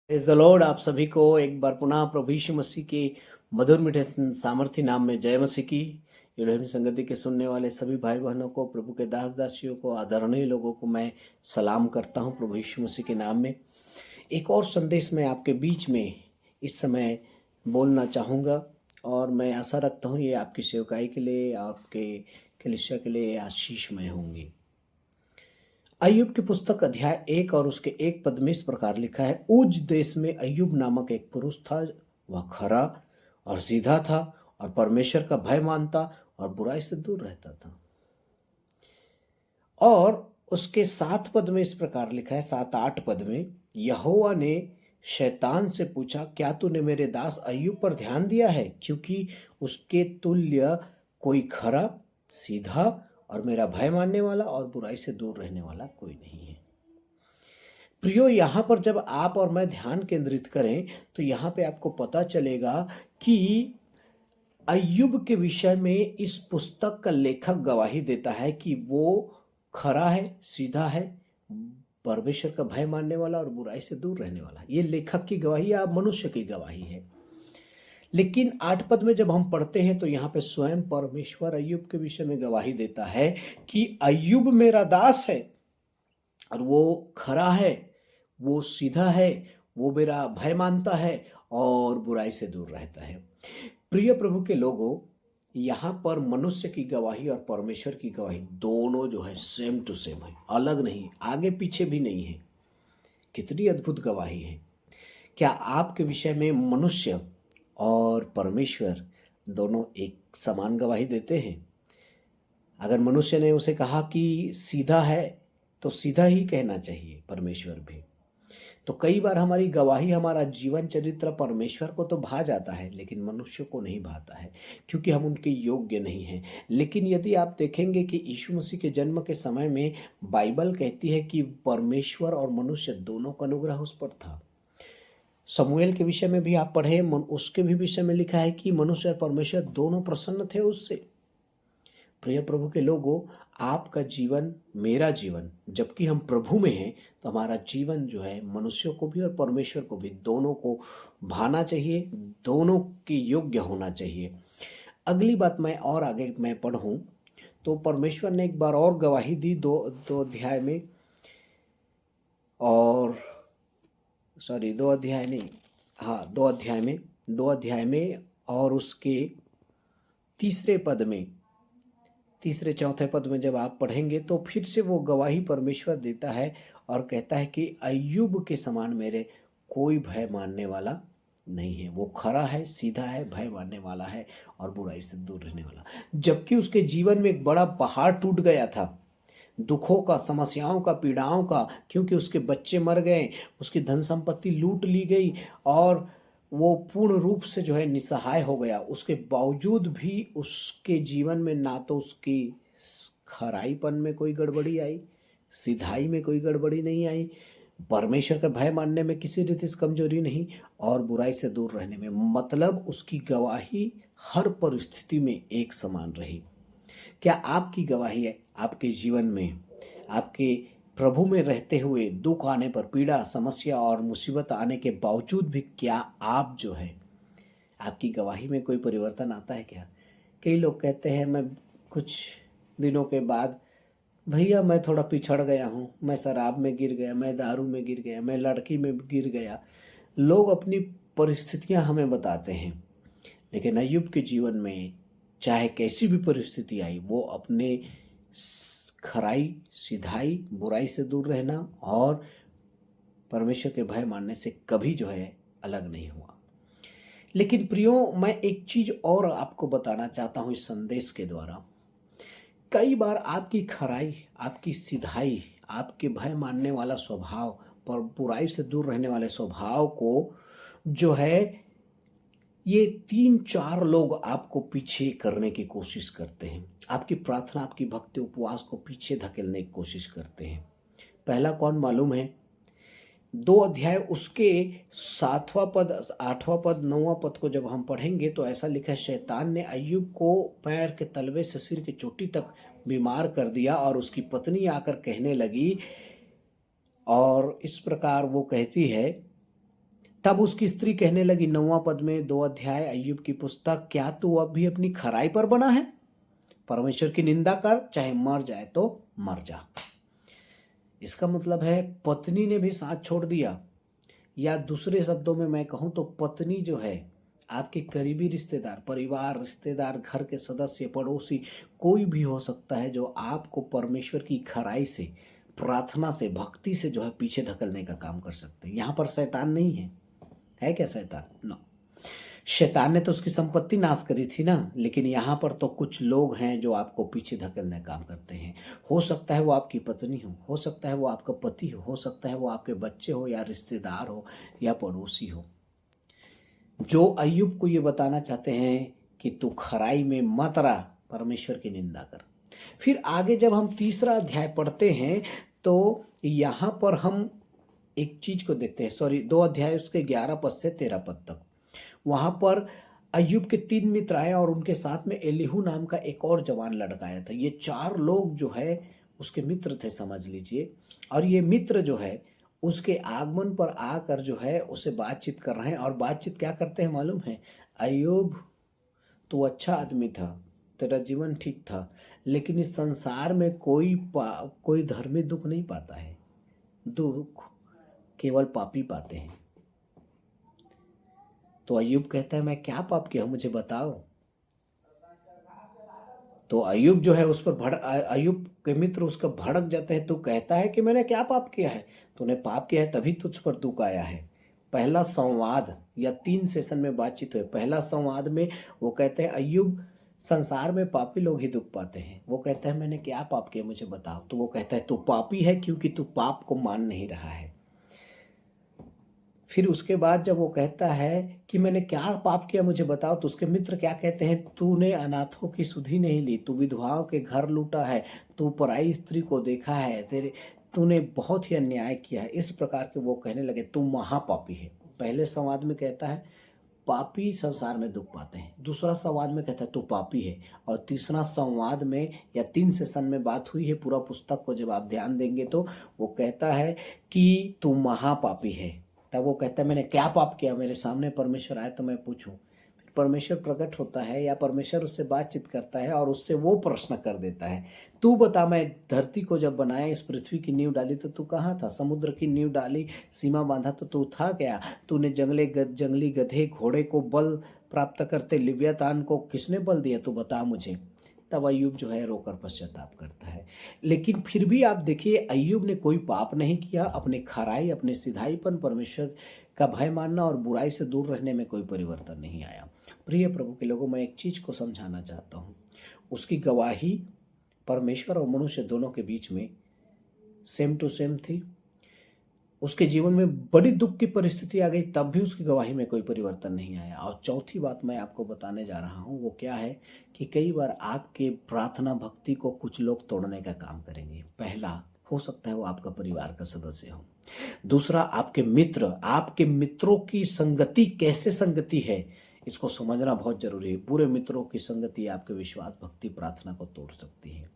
Praise the Lord. आप सभी को एक बार पुनः प्रभु यीशु मसीह के मधुर मीठे सामर्थ्य नाम में जय मसीह की। यूडमी संगति के सुनने वाले सभी भाई बहनों को, प्रभु के दास दासियों को, आदरणीय लोगों को मैं सलाम करता हूं प्रभु यीशु मसीह के नाम में। एक और संदेश मैं आपके बीच में इस समय बोलना चाहूँगा और मैं आशा रखता हूँ ये आपकी सेवकाई के लिए, आपके कलीसिया के लिए आशीषमय होंगी। अय्यूब की पुस्तक अध्याय 1 और उसके 1 पद में इस प्रकार लिखा है। उज देश में अय्यूब नामक एक पुरुष था। वह खरा और सीधा था और परमेश्वर का भय मानता और बुराई से दूर रहता था। और उसके 7 पद में इस प्रकार लिखा है, 7-8 पद में, यहोवा ने शैतान से पूछा, क्या तूने मेरे दास अय्यूब पर ध्यान दिया है, क्योंकि उसके तुल्य कोई खरा, सीधा और मेरा भय मानने वाला और बुराई से दूर रहने वाला कोई नहीं है। प्रियो, यहाँ पर जब आप और मैं ध्यान केंद्रित करें तो यहाँ पे आपको पता चलेगा कि अय्यूब के विषय में इस पुस्तक का लेखक गवाही देता है कि वो खरा है, सीधा है, परमेश्वर का भय मानने वाला और बुराई से दूर रहने वाला। ये लेखक की गवाही या मनुष्य की गवाही है। लेकिन 8 पद में जब हम पढ़ते हैं तो यहाँ पे स्वयं परमेश्वर अय्यूब के विषय में गवाही देता है कि अय्यूब मेरा दास है और वो खरा है, वो सीधा है, वो मेरा भय मानता है और बुराई से दूर रहता है। प्रिय प्रभु के लोगों, यहाँ पर मनुष्य की गवाही और परमेश्वर की गवाही दोनों जो है सेम टू सेम है, अलग नहीं, आगे पीछे भी नहीं है। कितनी अद्भुत गवाही है। क्या आपके विषय में मनुष्य और परमेश्वर दोनों एक समान गवाही देते हैं? अगर मनुष्य ने उसे कहा कि सीधा है तो सीधा ही कहना चाहिए परमेश्वर भी। तो कई बार हमारी गवाही, हमारा जीवन चरित्र परमेश्वर को तो भा जाता है लेकिन मनुष्य को नहीं भाता है, क्योंकि हम उनके योग्य नहीं हैं। लेकिन यदि आप देखेंगे कि यीशु मसीह के जन्म के समय में बाइबल कहती है कि परमेश्वर और मनुष्य दोनों का अनुग्रह उस पर था। समूएल के विषय में भी आप पढ़े, उसके भी विषय में लिखा है कि मनुष्य और परमेश्वर दोनों प्रसन्न थे उससे। प्रिय प्रभु के लोगों, आपका जीवन, मेरा जीवन, जबकि हम प्रभु में हैं तो हमारा जीवन जो है मनुष्यों को भी और परमेश्वर को भी, दोनों को भाना चाहिए, दोनों के योग्य होना चाहिए। अगली बात मैं और आगे मैं पढ़ूं तो परमेश्वर ने एक बार और गवाही दी दो अध्याय में, और सॉरी 2 अध्याय नहीं, हाँ 2 अध्याय में और उसके तीसरे चौथे पद में जब आप पढ़ेंगे तो फिर से वो गवाही परमेश्वर देता है और कहता है कि अय्यूब के समान मेरे कोई भय मानने वाला नहीं है। वो खरा है, सीधा है, भय मानने वाला है और बुराई से दूर रहने वाला। जबकि उसके जीवन में एक बड़ा पहाड़ टूट गया था, दुखों का, समस्याओं का, पीड़ाओं का, क्योंकि उसके बच्चे मर गए, उसकी धन संपत्ति लूट ली गई और वो पूर्ण रूप से जो है निसहाय हो गया। उसके बावजूद भी उसके जीवन में ना तो उसकी खराईपन में कोई गड़बड़ी आई, सिधाई में कोई गड़बड़ी नहीं आई, परमेश्वर का भय मानने में किसी रीति से कमजोरी नहीं और बुराई से दूर रहने में, मतलब उसकी गवाही हर परिस्थिति में एक समान रही। क्या आपकी गवाही है आपके जीवन में, आपके प्रभु में रहते हुए दुख आने पर, पीड़ा, समस्या और मुसीबत आने के बावजूद भी क्या आप जो है, आपकी गवाही में कोई परिवर्तन आता है क्या? कई लोग कहते हैं मैं कुछ दिनों के बाद, भैया मैं थोड़ा पिछड़ गया हूँ, मैं शराब में गिर गया, मैं दारू में गिर गया, मैं लड़की में गिर गया। लोग अपनी परिस्थितियाँ हमें बताते हैं, लेकिन अय्यूब के जीवन में चाहे कैसी भी परिस्थिति आई, वो अपने खराई, सिधाई, बुराई से दूर रहना और परमेश्वर के भय मानने से कभी जो है अलग नहीं हुआ। लेकिन प्रियो, मैं एक चीज और आपको बताना चाहता हूं इस संदेश के द्वारा। कई बार आपकी खराई, आपकी सिधाई, आपके भय मानने वाला स्वभाव, पर बुराई से दूर रहने वाले स्वभाव को जो है ये 3-4 लोग आपको पीछे करने की कोशिश करते हैं। आपकी प्रार्थना, आपकी भक्ति, उपवास को पीछे धकेलने की कोशिश करते हैं। पहला कौन मालूम है? 2 अध्याय उसके 7वां पद, 8वां पद, 9वां पद को जब हम पढ़ेंगे तो ऐसा लिखा है, शैतान ने अय्यूब को पैर के तलवे से सिर की चोटी तक बीमार कर दिया और उसकी पत्नी आकर कहने लगी, और इस प्रकार वो कहती है तब उसकी स्त्री कहने लगी, 9वां पद में 2 अध्याय अय्यूब की पुस्तक, क्या तू अब भी अपनी खराई पर बना है? परमेश्वर की निंदा कर, चाहे मर जाए तो मर जा। इसका मतलब है पत्नी ने भी साथ छोड़ दिया, या दूसरे शब्दों में मैं कहूं तो पत्नी जो है, आपके करीबी रिश्तेदार, परिवार, रिश्तेदार, घर के सदस्य, पड़ोसी, कोई भी हो सकता है जो आपको परमेश्वर की खराई से, प्रार्थना से, भक्ति से जो है पीछे धकेलने का काम कर सकते हैं। यहाँ पर शैतान नहीं है क्या शैतान? नो, शैतान ने तो उसकी संपत्ति नाश करी थी ना, लेकिन यहाँ पर तो कुछ लोग हैं जो आपको पीछे धकेलने का काम करते हैं। हो सकता है वो आपकी पत्नी हो सकता है वो आपका पति हो सकता है वो आपके बच्चे हो, या रिश्तेदार हो, या पड़ोसी हो, जो अय्यूब को ये बताना चाहते हैं कि तू खराई में मत रह, परमेश्वर की निंदा कर। फिर आगे जब हम 3रा अध्याय पढ़ते हैं तो यहाँ पर हम एक चीज को देखते हैं, 2 अध्याय उसके 11 पद से 13 पद तक। वहां पर अय्यूब के 3 मित्र आए और उनके साथ में एलीहू नाम का एक और जवान लड़का आया था। ये 4 लोग जो है उसके मित्र थे, समझ लीजिए। और ये मित्र जो है उसके आगमन पर आकर जो है उसे बातचीत कर रहे हैं। और बातचीत क्या करते हैं मालूम है? अय्यूब, तू अच्छा आदमी था, तेरा जीवन ठीक था, लेकिन इस संसार में कोई धर्मी दुख नहीं पाता है, दुख केवल पापी पाते हैं। तो अय्यूब कहता है, मैं क्या पाप किया, मुझे बताओ। तो अय्यूब जो है उस पर अय्यूब के मित्र उसका भड़क जाते हैं। तो कहता है कि मैंने क्या पाप किया है? तूने पाप किया है तभी तुझ पर दुख आया है। पहला संवाद या 3 सेशन में बातचीत हुई। पहला संवाद में वो कहते हैं, अय्यूब, संसार में पापी लोग ही दुख पाते हैं। वो कहता है, मैंने क्या पाप किया, मुझे बताओ। तो वो कहता है, तू पापी है क्योंकि तू पाप को मान नहीं रहा है। फिर उसके बाद जब वो कहता है कि मैंने क्या पाप किया, मुझे बताओ, तो उसके मित्र क्या कहते हैं? तूने अनाथों की सुधि नहीं ली, तू विधवाओं के घर लूटा है, तू पराई स्त्री को देखा है, तूने बहुत ही अन्याय किया है। इस प्रकार के वो कहने लगे, तू महापापी है। पहले संवाद में कहता है पापी संसार में दुख पाते हैं, दूसरा संवाद में कहता है तू पापी है, और तीसरा संवाद में या 3 सेशन में बात हुई है। पूरा पुस्तक को जब आप ध्यान देंगे तो वो कहता है कि तू महापापी है। तब वो कहता है, मैंने क्या पाप किया, मेरे सामने परमेश्वर आए तो मैं पूछूं। फिर परमेश्वर प्रकट होता है या परमेश्वर उससे बातचीत करता है और उससे वो प्रश्न कर देता है, तू बता, मैं धरती को जब बनाया, इस पृथ्वी की नींव डाली तो तू कहाँ था? समुद्र की नींव डाली, सीमा बांधा तो तू था क्या? तूने जंगली गधे घोड़े को बल प्राप्त करते लिव्यातान को किसने बल दिया? तू बता मुझे। तब अय्यूब जो है रोकर पश्चाताप करता है। लेकिन फिर भी आप देखिए, अय्यूब ने कोई पाप नहीं किया। अपने खराई, अपने सिधाईपन, परमेश्वर का भय मानना और बुराई से दूर रहने में कोई परिवर्तन नहीं आया। प्रिय प्रभु के लोगों, मैं एक चीज को समझाना चाहता हूँ। उसकी गवाही परमेश्वर और मनुष्य दोनों के बीच में सेम टू सेम थी। उसके जीवन में बड़ी दुख की परिस्थिति आ गई, तब भी उसकी गवाही में कोई परिवर्तन नहीं आया। और चौथी बात मैं आपको बताने जा रहा हूँ, वो क्या है कि कई बार आपके प्रार्थना भक्ति को कुछ लोग तोड़ने का काम करेंगे। पहला, हो सकता है वो आपका परिवार का सदस्य हो। दूसरा, आपके मित्र। आपके मित्रों की संगति कैसे संगति है, इसको समझना बहुत जरूरी है। पूरे मित्रों की संगति आपके विश्वास, भक्ति, प्रार्थना को तोड़ सकती है।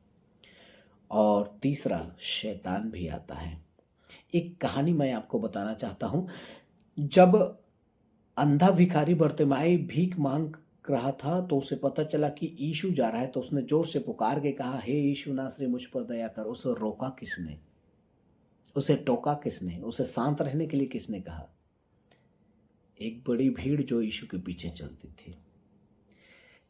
और तीसरा, शैतान भी आता है। एक कहानी मैं आपको बताना चाहता हूं। जब अंधा भिखारी बर्तिमाई भीख मांग रहा था तो उसे पता चला कि यीशु जा रहा है, तो उसने जोर से पुकार के कहा, हे यीशु नासरी, मुझ पर दया कर। उसे रोका किसने? उसे टोका किसने? उसे शांत रहने के लिए किसने कहा? एक बड़ी भीड़ जो यीशु के पीछे चलती थी।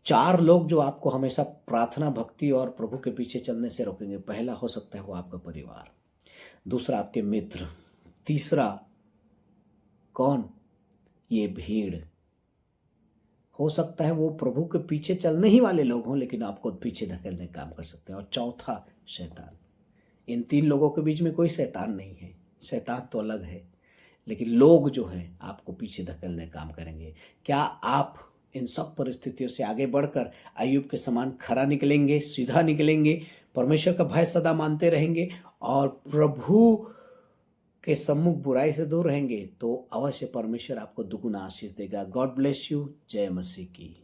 4 लोग जो आपको हमेशा प्रार्थना, भक्ति और प्रभु के पीछे चलने से रोकेंगे। पहला, हो सकता है वो आपका परिवार। दूसरा, आपके मित्र। तीसरा, कौन? ये भीड़। हो सकता है वो प्रभु के पीछे चलने ही वाले लोग हों, लेकिन आपको पीछे धकेलने का काम कर सकते हैं। और चौथा, शैतान। इन 3 लोगों के बीच में कोई शैतान नहीं है, शैतान तो अलग है, लेकिन लोग जो हैं आपको पीछे धकेलने का काम करेंगे। क्या आप इन सब परिस्थितियों से आगे बढ़कर अय्यूब के समान खरा निकलेंगे, सीधा निकलेंगे, परमेश्वर का भय सदा मानते रहेंगे और प्रभु के सम्मुख बुराई से दूर रहेंगे, तो अवश्य परमेश्वर आपको दुगुना आशीष देगा। God bless you. जय मसीह की।